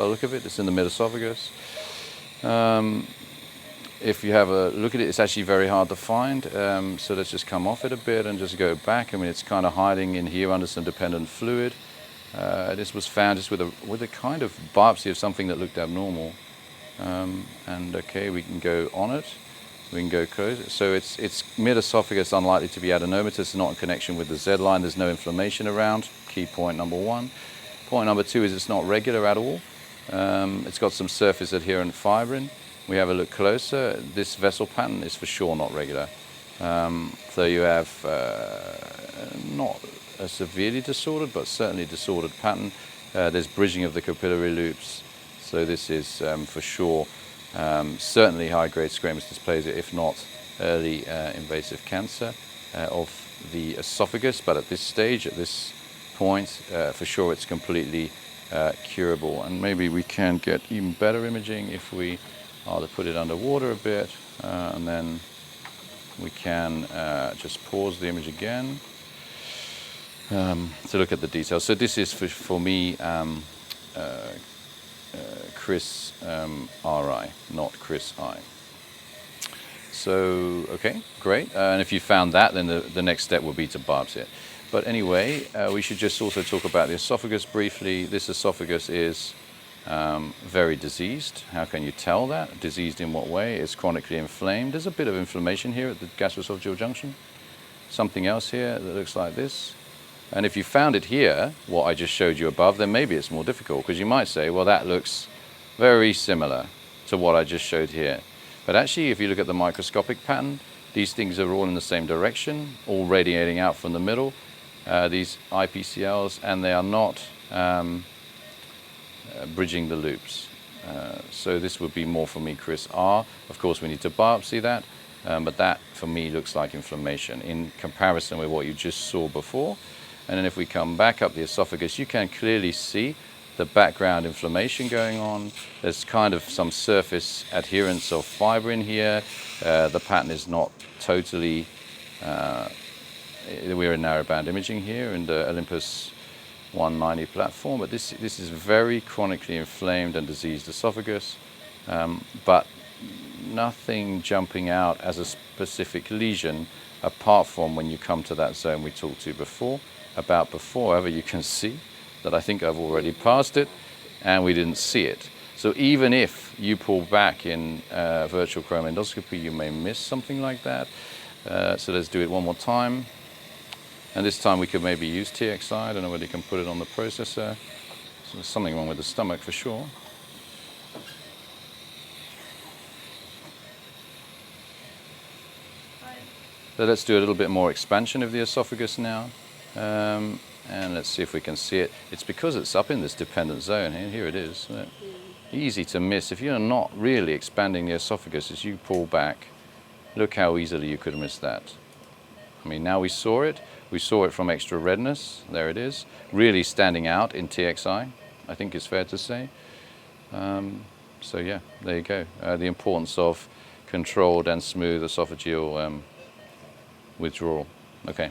by the look of it. It's in the mid-esophagus. If you have a look at it, it's actually very hard to find. So let's just come off it a bit and just go back. I mean, it's kind of hiding in here under some dependent fluid. This was found just with a kind of biopsy of something that looked abnormal. And okay, we can go on it. We can go close. So it's mid-esophagus, unlikely to be adenomatous, not in connection with the Z line. There's no inflammation around. Key point number one. Point number two is it's not regular at all. It's got some surface adherent fibrin. We have a look closer. This vessel pattern is for sure not regular. So you have not a severely disordered, but certainly disordered pattern. There's bridging of the capillary loops. So this is for sure certainly high-grade squamous dysplasia, if not early invasive cancer of the esophagus. But at this stage, at this point, for sure it's completely curable. And maybe we can get even better imaging if we are to put it underwater a bit, and then we can just pause the image again to look at the details. So this is for me Chris RI, not Chris I. So, okay, great. And if you found that, then the next step would be to biopsy it. But anyway, we should just also talk about the esophagus briefly. This esophagus is very diseased. How can you tell that? Diseased in what way? It's chronically inflamed. There's a bit of inflammation here at the gastroesophageal junction. Something else here that looks like this. And if you found it here, what I just showed you above, then maybe it's more difficult, because you might say, well, that looks very similar to what I just showed here. But actually, if you look at the microscopic pattern, these things are all in the same direction, all radiating out from the middle, these IPCLs, and they are not bridging the loops. So this would be more for me, Chris R. Of course, we need to biopsy that, but that for me looks like inflammation in comparison with what you just saw before. And then if we come back up the esophagus, you can clearly see the background inflammation going on. There's kind of some surface adherence of fibrin here. The pattern is not totally, we're in narrowband imaging here in the Olympus 190 platform, but this is very chronically inflamed and diseased esophagus, but nothing jumping out as a specific lesion apart from when you come to that zone we talked to about before. However, you can see that I think I've already passed it and we didn't see it. So even if you pull back in virtual chrome endoscopy, you may miss something like that. So let's do it one more time. And this time we could maybe use TXI. I don't know whether you can put it on the processor. So there's something wrong with the stomach for sure. So let's do a little bit more expansion of the esophagus now. And let's see if we can see it. It's because it's up in this dependent zone here. Here it is. Easy to miss. If you're not really expanding the esophagus as you pull back, look how easily you could miss that. I mean, now we saw it. We saw it from extra redness. There it is. Really standing out in TXI, I think it's fair to say. So yeah, there you go. The importance of controlled and smooth esophageal withdrawal. Okay.